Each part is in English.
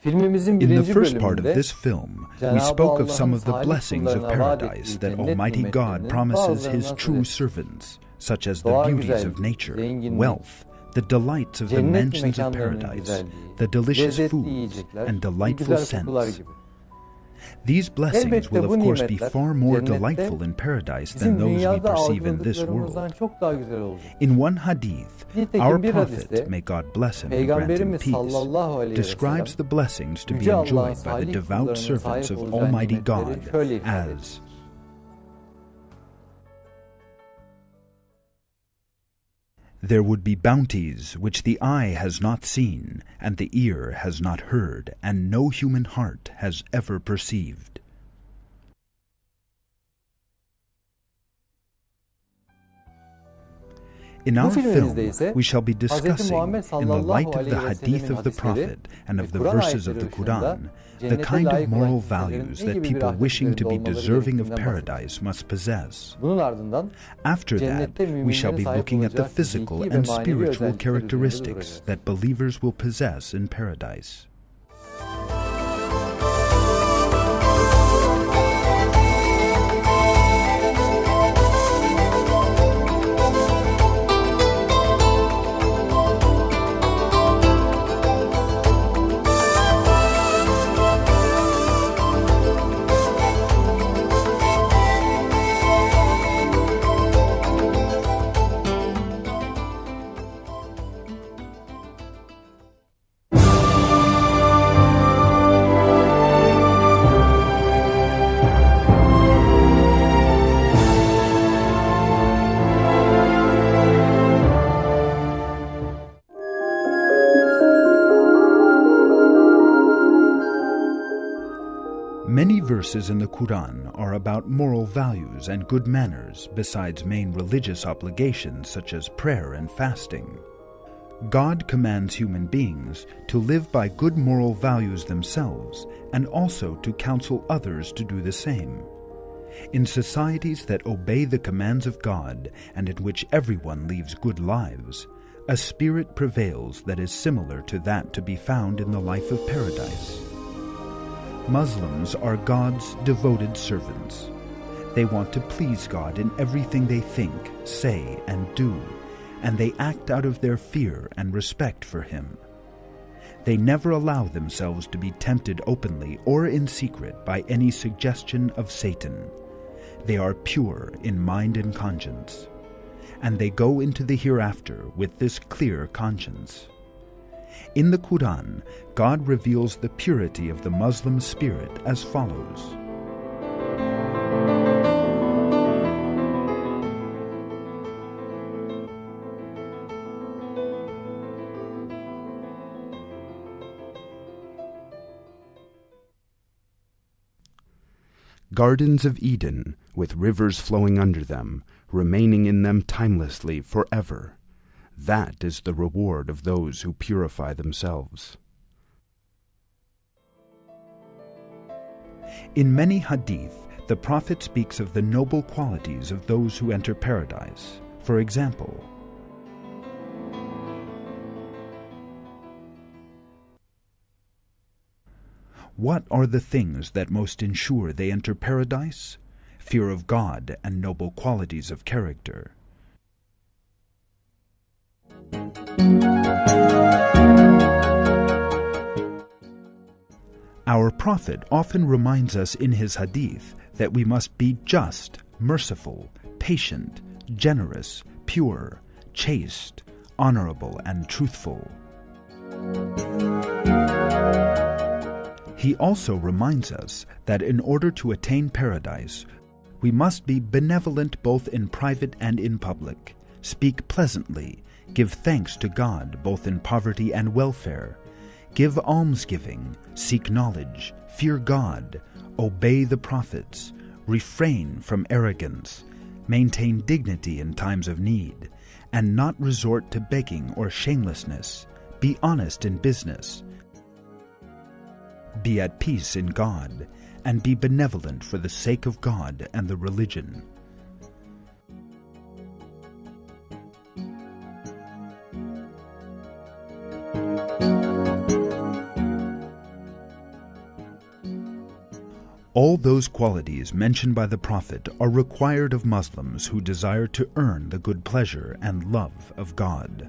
In the first part of this film, we spoke of some of the blessings of paradise that Almighty God promises His true servants, such as the beauties of nature, wealth, the delights of the mansions of paradise, the delicious foods, and delightful scents. These blessings will of course be far more delightful in paradise than those we perceive in this world. In one hadith, our Prophet, may God bless him and grant him peace, describes the blessings to be enjoyed by the devout servants of Almighty God as: there would be bounties which the eye has not seen, and the ear has not heard, and no human heart has ever perceived. In our film, we shall be discussing, in the light of the hadith of the Prophet and of the verses of the Quran, the kind of moral values that people wishing to be deserving of paradise must possess. After that, we shall be looking at the physical and spiritual characteristics that believers will possess in paradise. Many verses in the Quran are about moral values and good manners besides main religious obligations such as prayer and fasting. God commands human beings to live by good moral values themselves and also to counsel others to do the same. In societies that obey the commands of God and in which everyone leads good lives, a spirit prevails that is similar to that to be found in the life of paradise. Muslims are God's devoted servants. They want to please God in everything they think, say, and do, and they act out of their fear and respect for Him. They never allow themselves to be tempted openly or in secret by any suggestion of Satan. They are pure in mind and conscience, and they go into the hereafter with this clear conscience. In the Quran, God reveals the purity of the Muslim spirit as follows. Gardens of Eden, with rivers flowing under them, remaining in them timelessly forever. That is the reward of those who purify themselves. In many hadith, the Prophet speaks of the noble qualities of those who enter paradise. For example, what are the things that most ensure they enter paradise? Fear of God and noble qualities of character. Our Prophet often reminds us in his hadith that we must be just, merciful, patient, generous, pure, chaste, honorable, and truthful. He also reminds us that in order to attain paradise, we must be benevolent both in private and in public, speak pleasantly, give thanks to God both in poverty and welfare, give almsgiving, seek knowledge, fear God, obey the prophets, refrain from arrogance, maintain dignity in times of need, and not resort to begging or shamelessness, be honest in business, be at peace in God, and be benevolent for the sake of God and the religion. All those qualities mentioned by the Prophet are required of Muslims who desire to earn the good pleasure and love of God.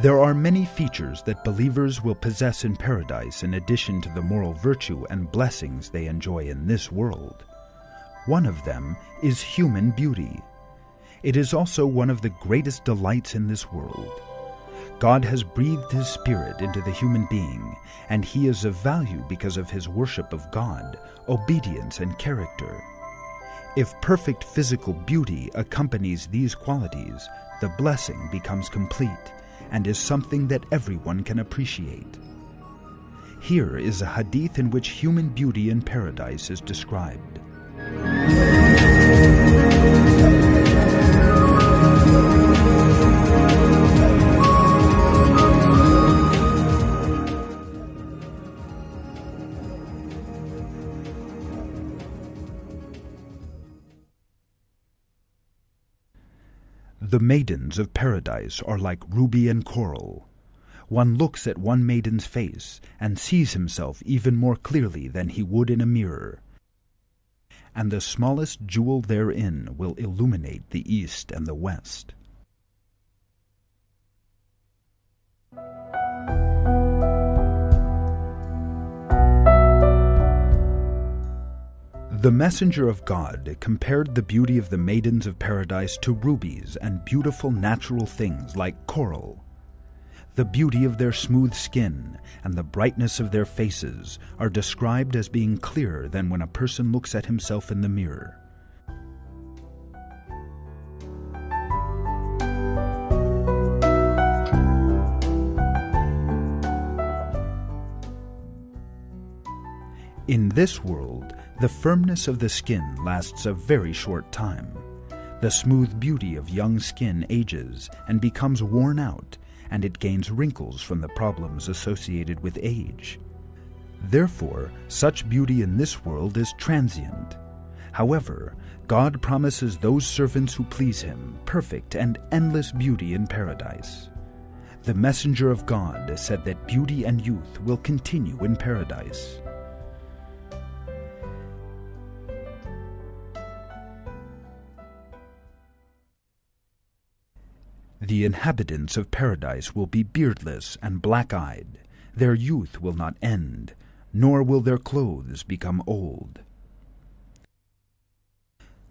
There are many features that believers will possess in paradise in addition to the moral virtue and blessings they enjoy in this world. One of them is human beauty. It is also one of the greatest delights in this world. God has breathed His Spirit into the human being, and he is of value because of his worship of God, obedience, and character. If perfect physical beauty accompanies these qualities, the blessing becomes complete and is something that everyone can appreciate. Here is a hadith in which human beauty in paradise is described. The maidens of paradise are like ruby and coral. One looks at one maiden's face and sees himself even more clearly than he would in a mirror, and the smallest jewel therein will illuminate the east and the west. The messenger of God compared the beauty of the maidens of paradise to rubies and beautiful natural things like coral. The beauty of their smooth skin and the brightness of their faces are described as being clearer than when a person looks at himself in the mirror. In this world, the firmness of the skin lasts a very short time. The smooth beauty of young skin ages and becomes worn out, and it gains wrinkles from the problems associated with age. Therefore, such beauty in this world is transient. However, God promises those servants who please Him perfect and endless beauty in paradise. The messenger of God said that beauty and youth will continue in paradise. The inhabitants of paradise will be beardless and black-eyed. Their youth will not end, nor will their clothes become old.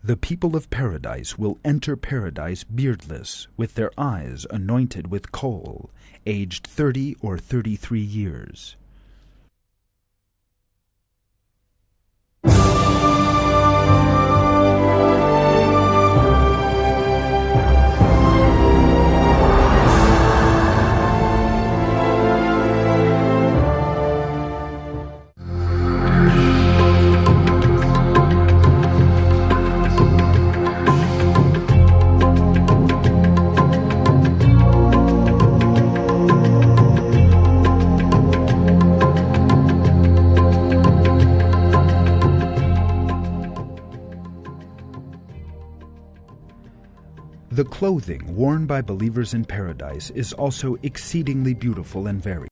The people of paradise will enter paradise beardless, with their eyes anointed with kohl, aged 30 or 33 years. The clothing worn by believers in paradise is also exceedingly beautiful and varied.